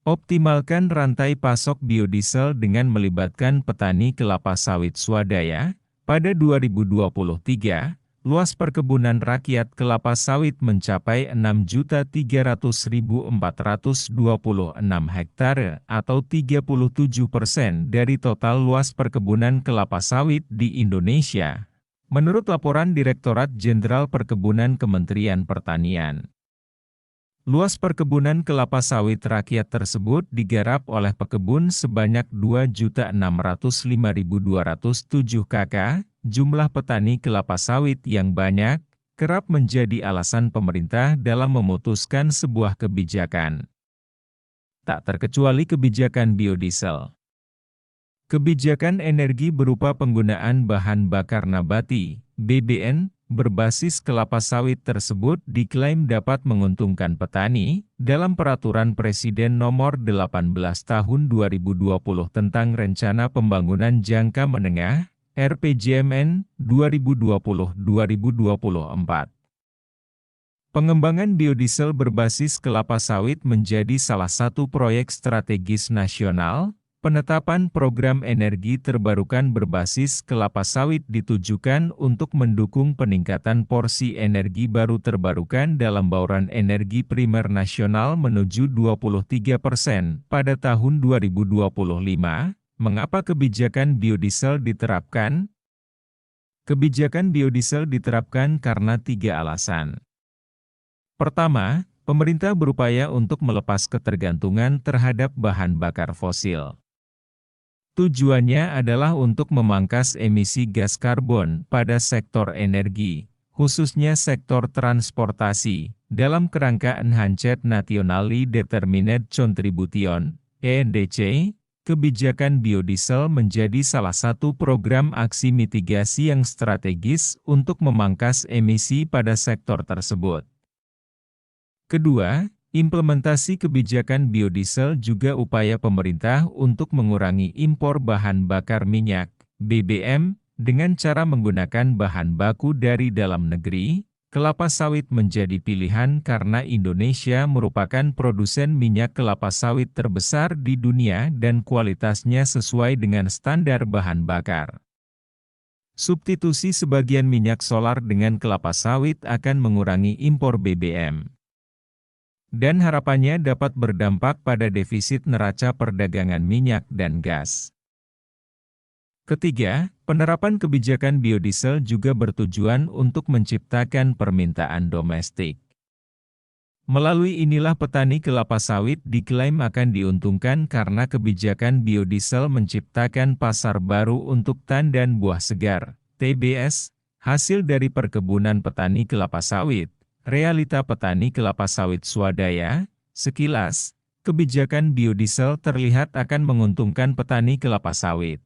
Optimalkan rantai pasok biodiesel dengan melibatkan petani kelapa sawit swadaya. Pada 2023, luas perkebunan rakyat kelapa sawit mencapai 6.300.426 hektare atau 37% dari total luas perkebunan kelapa sawit di Indonesia. Menurut laporan Direktorat Jenderal Perkebunan Kementerian Pertanian. Luas perkebunan kelapa sawit rakyat tersebut digarap oleh pekebun sebanyak 2.605.207 KK. Jumlah petani kelapa sawit yang banyak, kerap menjadi alasan pemerintah dalam memutuskan sebuah kebijakan. Tak terkecuali kebijakan biodiesel. Kebijakan energi berupa penggunaan bahan bakar nabati, BBN, berbasis kelapa sawit tersebut diklaim dapat menguntungkan petani. Dalam Peraturan Presiden Nomor 18 Tahun 2020 tentang Rencana Pembangunan Jangka Menengah, RPJMN 2020-2024. Pengembangan biodiesel berbasis kelapa sawit menjadi salah satu proyek strategis nasional. Penetapan program energi terbarukan berbasis kelapa sawit ditujukan untuk mendukung peningkatan porsi energi baru terbarukan dalam bauran energi primer nasional menuju 23% pada tahun 2025. Mengapa kebijakan biodiesel diterapkan? Kebijakan biodiesel diterapkan karena 3 alasan. Pertama, pemerintah berupaya untuk melepas ketergantungan terhadap bahan bakar fosil. Tujuannya adalah untuk memangkas emisi gas karbon pada sektor energi, khususnya sektor transportasi, dalam kerangka Enhanced Nationally Determined Contribution, ENDC. Kebijakan biodiesel menjadi salah satu program aksi mitigasi yang strategis untuk memangkas emisi pada sektor tersebut. Kedua, implementasi kebijakan biodiesel juga upaya pemerintah untuk mengurangi impor bahan bakar minyak, BBM, dengan cara menggunakan bahan baku dari dalam negeri. Kelapa sawit menjadi pilihan karena Indonesia merupakan produsen minyak kelapa sawit terbesar di dunia dan kualitasnya sesuai dengan standar bahan bakar. Substitusi sebagian minyak solar dengan kelapa sawit akan mengurangi impor BBM. Dan harapannya dapat berdampak pada defisit neraca perdagangan minyak dan gas. Ketiga, penerapan kebijakan biodiesel juga bertujuan untuk menciptakan permintaan domestik. Melalui inilah petani kelapa sawit diklaim akan diuntungkan karena kebijakan biodiesel menciptakan pasar baru untuk tandan buah segar, TBS, hasil dari perkebunan petani kelapa sawit. Realita petani kelapa sawit swadaya. Sekilas, kebijakan biodiesel terlihat akan menguntungkan petani kelapa sawit.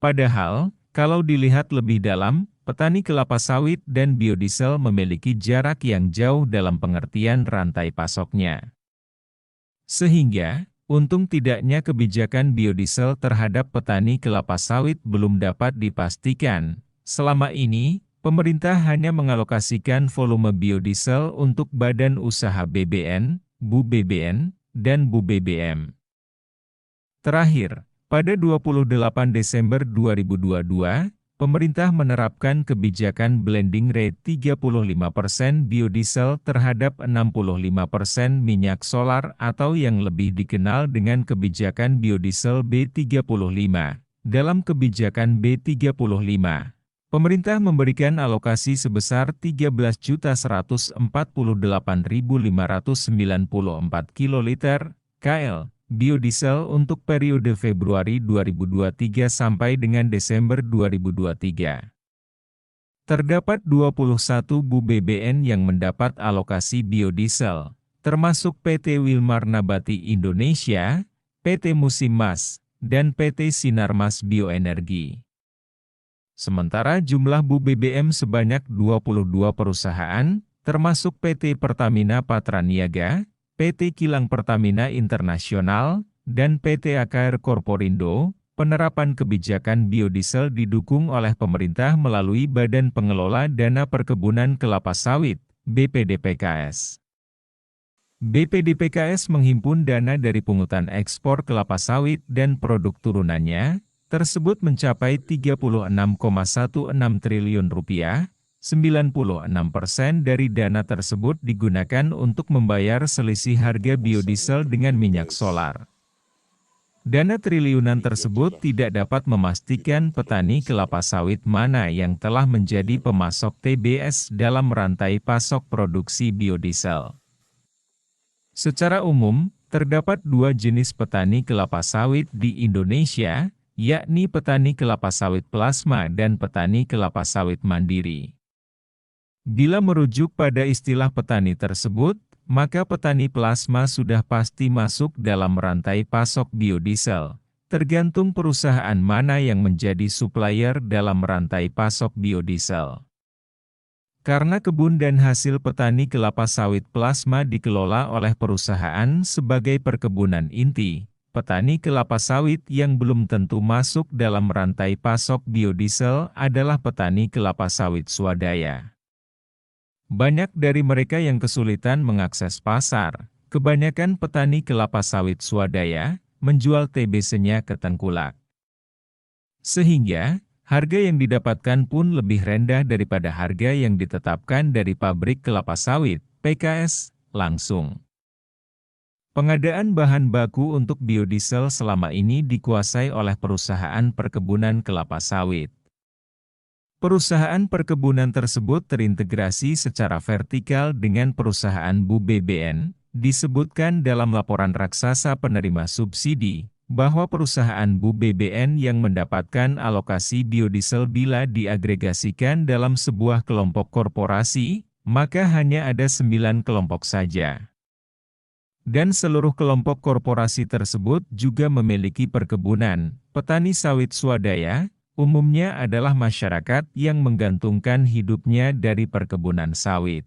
Padahal, kalau dilihat lebih dalam, petani kelapa sawit dan biodiesel memiliki jarak yang jauh dalam pengertian rantai pasoknya. Sehingga, untung tidaknya kebijakan biodiesel terhadap petani kelapa sawit belum dapat dipastikan. Selama ini, pemerintah hanya mengalokasikan volume biodiesel untuk Badan Usaha BBN, BU-BBN, dan BU-BBM. Terakhir, pada 28 Desember 2022, pemerintah menerapkan kebijakan blending rate 35% biodiesel terhadap 65% minyak solar atau yang lebih dikenal dengan kebijakan biodiesel B35. Dalam kebijakan B35, pemerintah memberikan alokasi sebesar 13.148.594 kiloliter KL biodiesel untuk periode Februari 2023 sampai dengan Desember 2023. Terdapat 21 BU-BBN yang mendapat alokasi biodiesel, termasuk PT Wilmar Nabati Indonesia, PT Musimmas, dan PT Sinarmas Bioenergi. Sementara jumlah BU-BBM sebanyak 22 perusahaan, termasuk PT Pertamina Patraniaga, PT Kilang Pertamina Internasional, dan PT AKR Corporindo. Penerapan kebijakan biodiesel didukung oleh pemerintah melalui Badan Pengelola Dana Perkebunan Kelapa Sawit, BPDPKS. BPD PKS menghimpun dana dari pungutan ekspor kelapa sawit dan produk turunannya, tersebut mencapai Rp36,16 triliun. 96% dari dana tersebut digunakan untuk membayar selisih harga biodiesel dengan minyak solar. Dana triliunan tersebut tidak dapat memastikan petani kelapa sawit mana yang telah menjadi pemasok TBS dalam rantai pasok produksi biodiesel. Secara umum, terdapat dua jenis petani kelapa sawit di Indonesia, yakni petani kelapa sawit plasma dan petani kelapa sawit mandiri. Bila merujuk pada istilah petani tersebut, maka petani plasma sudah pasti masuk dalam rantai pasok biodiesel, tergantung perusahaan mana yang menjadi supplier dalam rantai pasok biodiesel. Karena kebun dan hasil petani kelapa sawit plasma dikelola oleh perusahaan sebagai perkebunan inti, petani kelapa sawit yang belum tentu masuk dalam rantai pasok biodiesel adalah petani kelapa sawit swadaya. Banyak dari mereka yang kesulitan mengakses pasar. Kebanyakan petani kelapa sawit swadaya menjual TBS-nya ke tengkulak. Sehingga, harga yang didapatkan pun lebih rendah daripada harga yang ditetapkan dari pabrik kelapa sawit, PKS, langsung. Pengadaan bahan baku untuk biodiesel selama ini dikuasai oleh perusahaan perkebunan kelapa sawit. Perusahaan perkebunan tersebut terintegrasi secara vertikal dengan perusahaan BUBBN, disebutkan dalam laporan raksasa penerima subsidi, bahwa perusahaan BUBBN yang mendapatkan alokasi biodiesel bila diagregasikan dalam sebuah kelompok korporasi, maka hanya ada 9 kelompok saja. Dan seluruh kelompok korporasi tersebut juga memiliki perkebunan. Petani sawit swadaya umumnya adalah masyarakat yang menggantungkan hidupnya dari perkebunan sawit.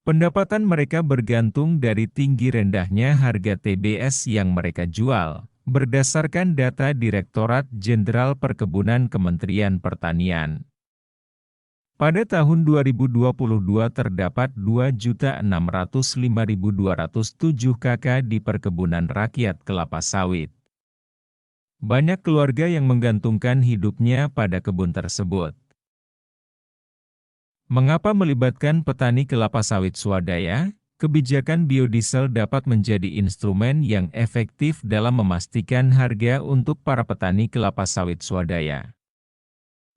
Pendapatan mereka bergantung dari tinggi rendahnya harga TBS yang mereka jual, berdasarkan data Direktorat Jenderal Perkebunan Kementerian Pertanian. Pada tahun 2022 terdapat 2.605.207 KK di perkebunan rakyat kelapa sawit. Banyak keluarga yang menggantungkan hidupnya pada kebun tersebut. Mengapa melibatkan petani kelapa sawit swadaya? Kebijakan biodiesel dapat menjadi instrumen yang efektif dalam memastikan harga untuk para petani kelapa sawit swadaya.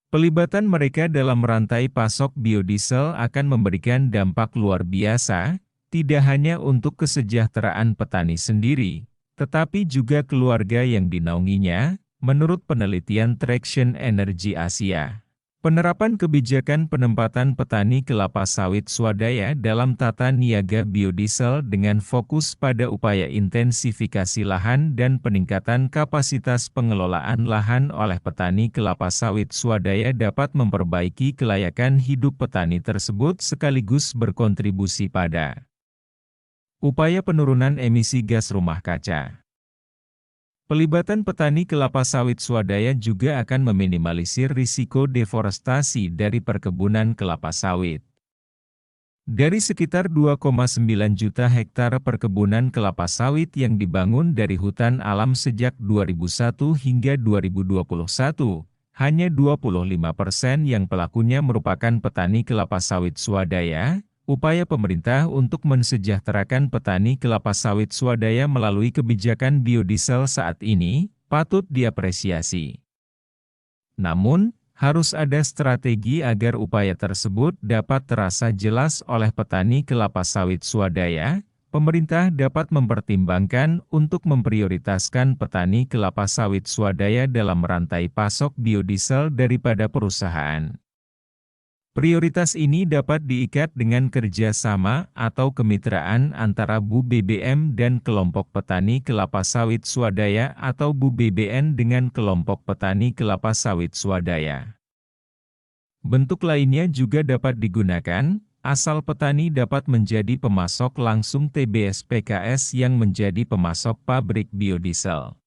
Pelibatan mereka dalam rantai pasok biodiesel akan memberikan dampak luar biasa, tidak hanya untuk kesejahteraan petani sendiri, tetapi juga keluarga yang dinaunginya, menurut penelitian Traction Energy Asia. Penerapan kebijakan penempatan petani kelapa sawit swadaya dalam tata niaga biodiesel dengan fokus pada upaya intensifikasi lahan dan peningkatan kapasitas pengelolaan lahan oleh petani kelapa sawit swadaya dapat memperbaiki kelayakan hidup petani tersebut sekaligus berkontribusi pada upaya penurunan emisi gas rumah kaca. Pelibatan petani kelapa sawit swadaya juga akan meminimalisir risiko deforestasi dari perkebunan kelapa sawit. Dari sekitar 2,9 juta hektar perkebunan kelapa sawit yang dibangun dari hutan alam sejak 2001 hingga 2021, hanya 25% yang pelakunya merupakan petani kelapa sawit swadaya. Upaya pemerintah untuk mensejahterakan petani kelapa sawit swadaya melalui kebijakan biodiesel saat ini patut diapresiasi. Namun, harus ada strategi agar upaya tersebut dapat terasa jelas oleh petani kelapa sawit swadaya. Pemerintah dapat mempertimbangkan untuk memprioritaskan petani kelapa sawit swadaya dalam rantai pasok biodiesel daripada perusahaan. Prioritas ini dapat diikat dengan kerjasama atau kemitraan antara BUBBN dan kelompok petani kelapa sawit swadaya atau BUBBN dengan kelompok petani kelapa sawit swadaya. Bentuk lainnya juga dapat digunakan, asal petani dapat menjadi pemasok langsung TBS PKS yang menjadi pemasok pabrik biodiesel.